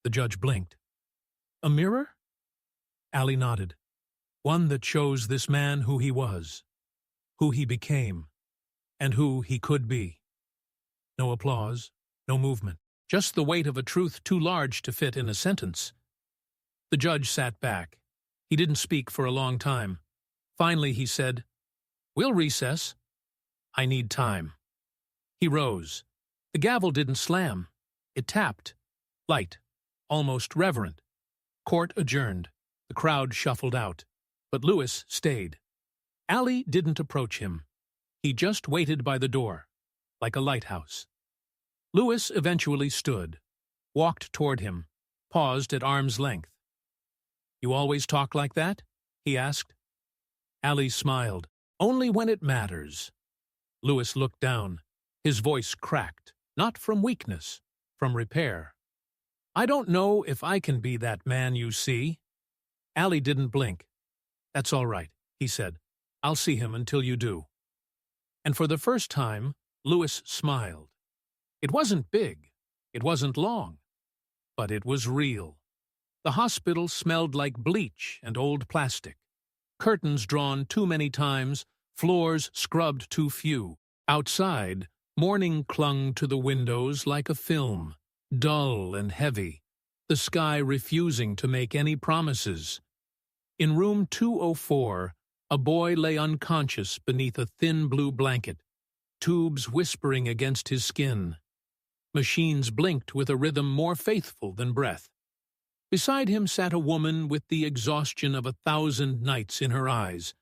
The judge blinked. A mirror? Ali nodded. One that shows this man who he was, who he became, and who he could be. No applause, no movement, just the weight of a truth too large to fit in a sentence. The judge sat back. He didn't speak for a long time. Finally he said, We'll recess. I need time. He rose. The gavel didn't slam. It tapped. Light, almost reverent. Court adjourned. The crowd shuffled out. But Lewis stayed. Ali didn't approach him. He just waited by the door, like a lighthouse. Lewis eventually stood, walked toward him, paused at arm's length. You always talk like that? He asked. Ali smiled. Only when it matters. Lewis looked down. His voice cracked, not from weakness, from repair. I don't know if I can be that man you see. Ali didn't blink. That's all right, he said. I'll see him until you do. And for the first time, Lewis smiled. It wasn't big. It wasn't long. But it was real. The hospital smelled like bleach and old plastic. Curtains drawn too many times, floors scrubbed too few. Outside, morning clung to the windows like a film, dull and heavy, the sky refusing to make any promises. In room 204, a boy lay unconscious beneath a thin blue blanket, tubes whispering against his skin. Machines blinked with a rhythm more faithful than breath. Beside him sat a woman with the exhaustion of 1,000 nights in her eyes.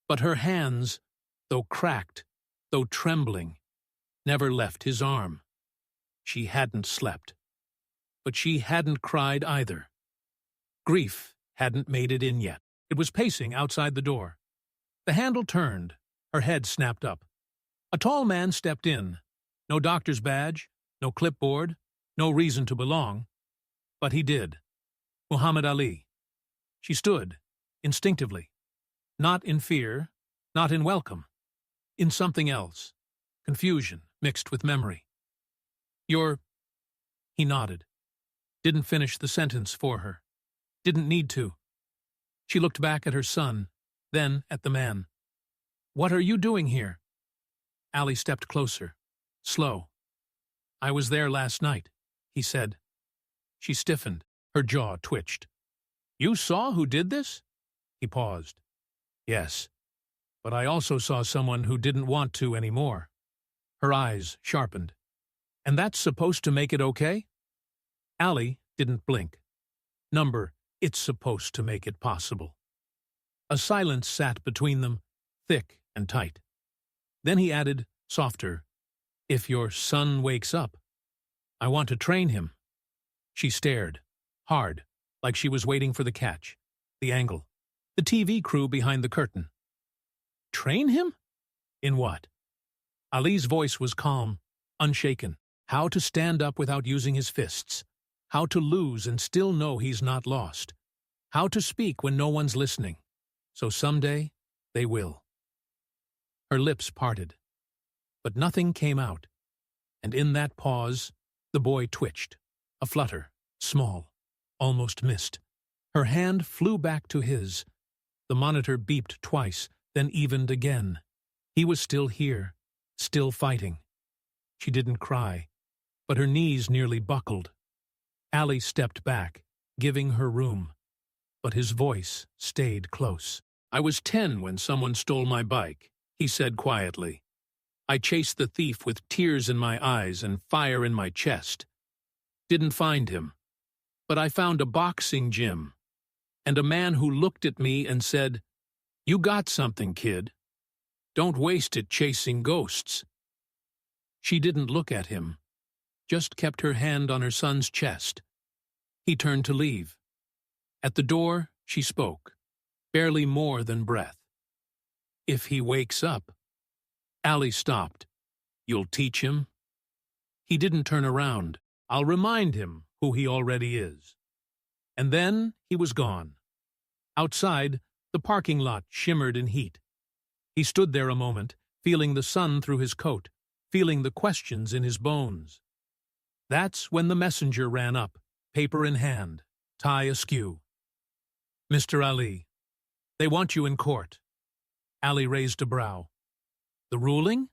But her hands, though cracked, though trembling, never left his arm. She hadn't slept. But she hadn't cried either. Grief hadn't made it in yet. It was pacing outside the door. The handle turned. Her head snapped up. A tall man stepped in. No doctor's badge, no clipboard, no reason to belong. But he did. Muhammad Ali. She stood, instinctively. Not in fear, not in welcome. In something else. Confusion mixed with memory. You're... He nodded. Didn't finish the sentence for her. Didn't need to. She looked back at her son, then at the man. What are you doing here? Ali stepped closer, slow. "I was there last night," he said. She stiffened. Her jaw twitched. "You saw who did this?" He paused. "Yes, but I also saw someone who didn't want to anymore." Her eyes sharpened. "And that's supposed to make it okay?" Ali didn't blink. It's supposed to make it possible." A silence sat between them, thick and tight. Then he added, softer, "If your son wakes up, I want to train him." She stared, hard, like she was waiting for the catch, the angle, the TV crew behind the curtain. "Train him? In what?" Ali's voice was calm, unshaken. How to stand up without using his fists. How to lose and still know he's not lost. How to speak when no one's listening. So someday, they will. Her lips parted. But nothing came out. And in that pause, the boy twitched. A flutter, small, almost missed. Her hand flew back to his. The monitor beeped twice, then evened again. He was still here, still fighting. She didn't cry, but her knees nearly buckled. Ali stepped back, giving her room, but his voice stayed close. "I was 10 when someone stole my bike," he said quietly. "I chased the thief with tears in my eyes and fire in my chest. Didn't find him, but I found a boxing gym, and a man who looked at me and said, 'You got something, kid. Don't waste it chasing ghosts.'" She didn't look at him, just kept her hand on her son's chest. He turned to leave. At the door, she spoke, barely more than breath. "If he wakes up." Ali stopped. "You'll teach him?" He didn't turn around. "I'll remind him who he already is." And then he was gone. Outside, the parking lot shimmered in heat. He stood there a moment, feeling the sun through his coat, feeling the questions in his bones. That's when the messenger ran up, paper in hand, tie askew. "Mr. Ali, they want you in court." Ali raised a brow. "The ruling?"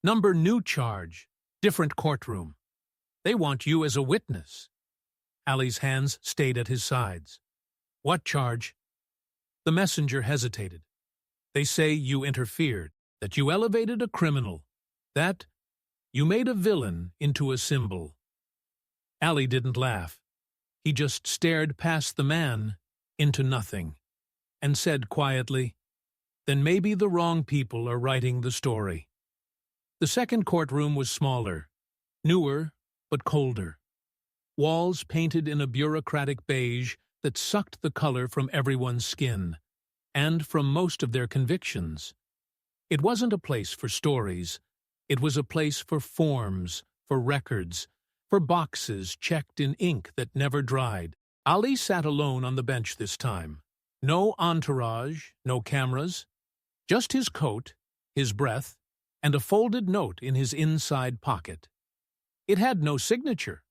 New charge, different courtroom. They want you as a witness." Ali's hands stayed at his sides. "What charge?" The messenger hesitated. "They say you interfered, that you elevated a criminal, that you made a villain into a symbol." Ali didn't laugh. He just stared past the man into nothing, and said quietly, "Then maybe the wrong people are writing the story." The second courtroom was smaller, newer but colder. Walls painted in a bureaucratic beige that sucked the color from everyone's skin, and from most of their convictions. It wasn't a place for stories. It was a place for forms, for records, for boxes checked in ink that never dried. Ali sat alone on the bench this time. No entourage, no cameras. Just his coat, his breath, and a folded note in his inside pocket. It had no signature,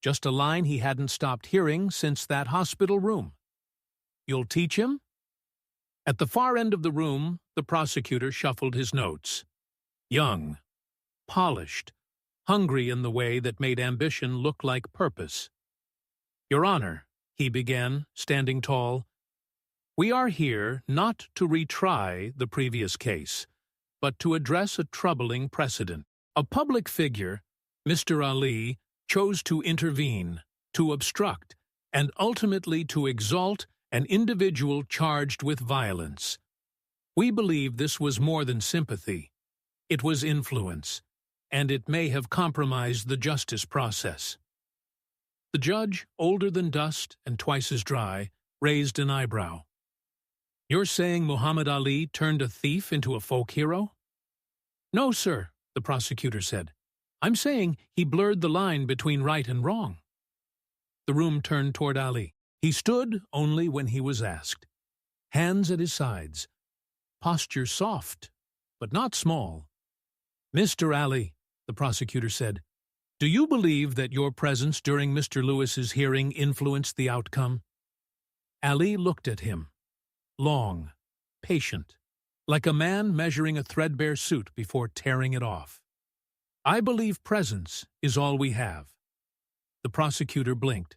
just a line he hadn't stopped hearing since that hospital room. "You'll teach him?" At the far end of the room, the prosecutor shuffled his notes. Young, polished, hungry in the way that made ambition look like purpose. "Your Honor," he began, standing tall, "we are here not to retry the previous case, but to address a troubling precedent. A public figure, Mr. Ali, chose to intervene, to obstruct, and ultimately to exalt an individual charged with violence. We believe this was more than sympathy. It was influence, and it may have compromised the justice process." The judge, older than dust and twice as dry, raised an eyebrow. "You're saying Muhammad Ali turned a thief into a folk hero?" "No, sir," the prosecutor said. "I'm saying he blurred the line between right and wrong." The room turned toward Ali. He stood only when he was asked. Hands at his sides. Posture soft, but not small. "Mr. Ali," the prosecutor said, "do you believe that your presence during Mr. Lewis's hearing influenced the outcome?" Ali looked at him. Long, patient. like a man measuring a threadbare suit before tearing it off. I believe presence is all we have. The prosecutor blinked.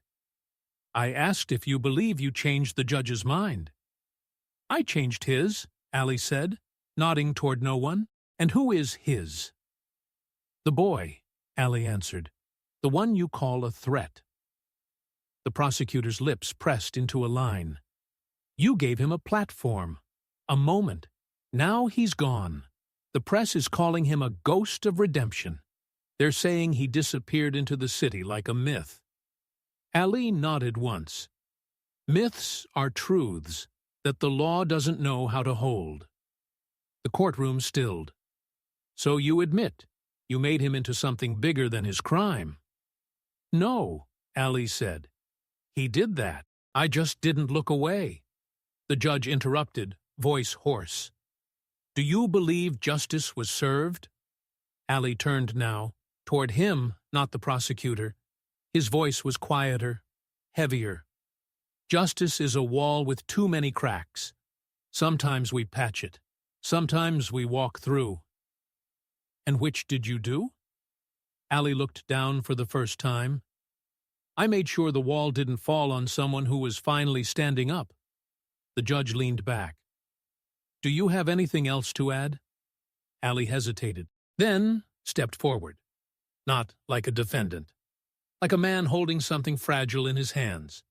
I asked if you believe you changed the judge's mind. I changed his, Allie said, nodding toward no one. And who is his? The boy, Allie answered. The one you call a threat. The prosecutor's lips pressed into a line. You gave him a platform, a moment. Now he's gone. The press is calling him a ghost of redemption. They're saying he disappeared into the city like a myth. Allie nodded once. Myths are truths that the law doesn't know how to hold. The courtroom stilled. So you admit you made him into something bigger than his crime? No, Allie said. He did that. I just didn't look away. The judge interrupted, voice hoarse. Do you believe justice was served? Allie turned now, toward him, not the prosecutor. His voice was quieter, heavier. Justice is a wall with too many cracks. Sometimes we patch it. Sometimes we walk through. And which did you do? Allie looked down for the first time. I made sure the wall didn't fall on someone who was finally standing up. The judge leaned back. Do you have anything else to add? Allie hesitated, then stepped forward. Not like a defendant. Like a man holding something fragile in his hands.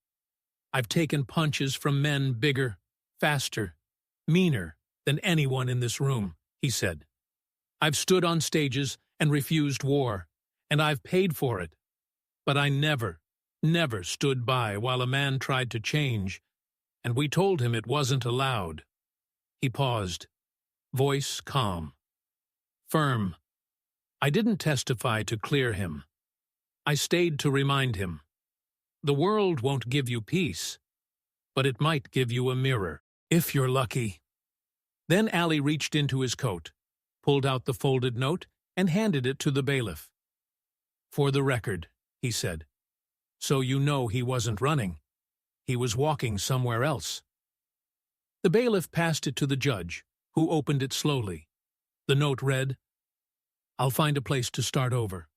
I've taken punches from men bigger, faster, meaner than anyone in this room, he said. I've stood on stages and refused war, and I've paid for it. But I never stood by while a man tried to change, and we told him it wasn't allowed. He paused, voice calm, firm. I didn't testify to clear him. I stayed to remind him. The world won't give you peace, but it might give you a mirror, if you're lucky. Then Allie reached into his coat, pulled out the folded note, and handed it to the bailiff. For the record, he said, so you know he wasn't running. He was walking somewhere else. The bailiff passed it to the judge, who opened it slowly. The note read, I'll find a place to start over.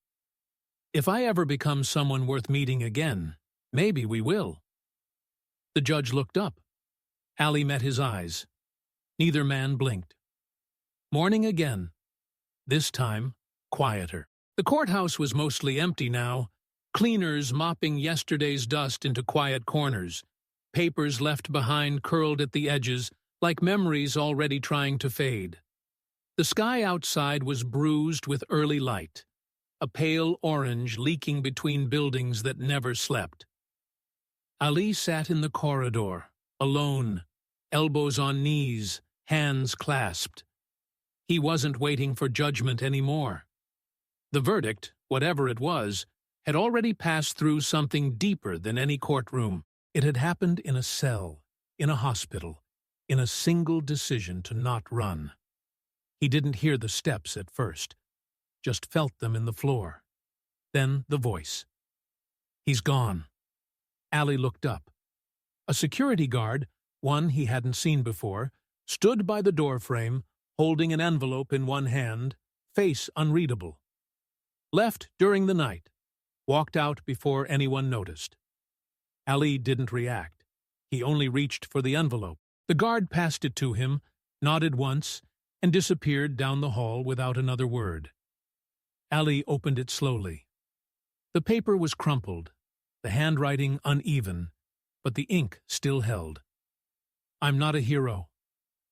If I ever become someone worth meeting again, maybe we will. The judge looked up. Allie met his eyes. Neither man blinked. Morning again. This time, quieter. The courthouse was mostly empty now, cleaners mopping yesterday's dust into quiet corners, papers left behind curled at the edges like memories already trying to fade. The sky outside was bruised with early light, a pale orange leaking between buildings that never slept. Ali sat in the corridor, alone, elbows on knees, hands clasped. He wasn't waiting for judgment anymore. The verdict, whatever it was, had already passed through something deeper than any courtroom. It had happened in a cell, in a hospital, in a single decision to not run. He didn't hear the steps at first, just felt them in the floor. Then the voice. He's gone. Ali looked up. A security guard, one he hadn't seen before, stood by the doorframe, holding an envelope in one hand, face unreadable. Left during the night. Walked out before anyone noticed. Ali didn't react. He only reached for the envelope. The guard passed it to him, nodded once, and disappeared down the hall without another word. Ali opened it slowly. The paper was crumpled, the handwriting uneven, but the ink still held. I'm not a hero.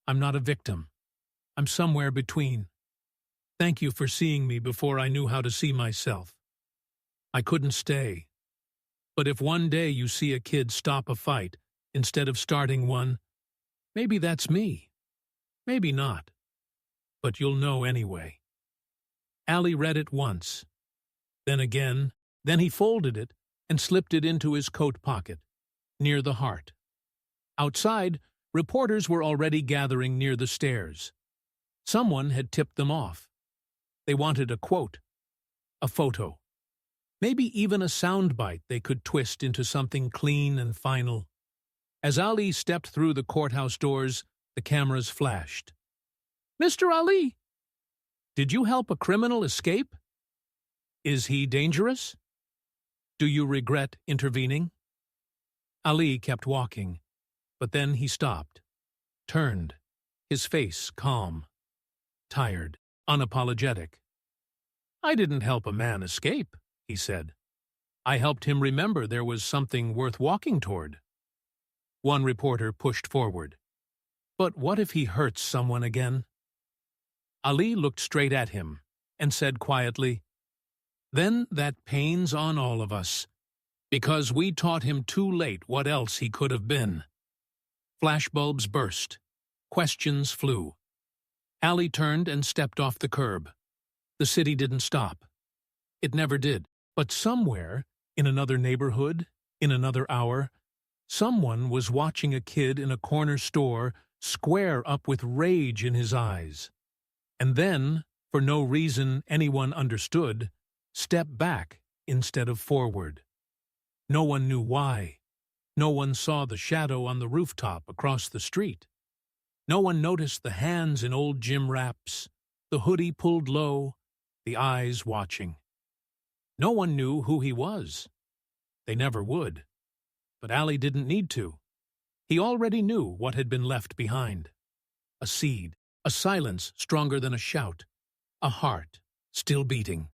I'm not a victim. I'm somewhere between. Thank you for seeing me before I knew how to see myself. I couldn't stay. But if one day you see a kid stop a fight instead of starting one, maybe that's me. Maybe not. But you'll know anyway. Ali read it once, then again, then he folded it and slipped it into his coat pocket, near the heart. Outside, reporters were already gathering near the stairs. Someone had tipped them off. They wanted a quote, a photo, maybe even a soundbite they could twist into something clean and final. As Ali stepped through the courthouse doors, the cameras flashed. Mr. Ali, did you help a criminal escape? Is he dangerous? Do you regret intervening? Ali kept walking, but then he stopped, turned, his face calm, tired, unapologetic. I didn't help a man escape, he said. I helped him remember there was something worth walking toward. One reporter pushed forward. But what if he hurts someone again? Ali looked straight at him and said quietly, Then that pain's on all of us, because we taught him too late what else he could have been. Flashbulbs burst. Questions flew. Ali turned and stepped off the curb. The city didn't stop. It never did. But somewhere, in another neighborhood, in another hour, someone was watching a kid in a corner store square up with rage in his eyes. And then, for no reason anyone understood, step back instead of forward. No one knew why. No one saw the shadow on the rooftop across the street. No one noticed the hands in old gym wraps, the hoodie pulled low, the eyes watching. No one knew who he was. They never would. But Ali didn't need to. He already knew what had been left behind. A seed, a silence stronger than a shout, a heart still beating.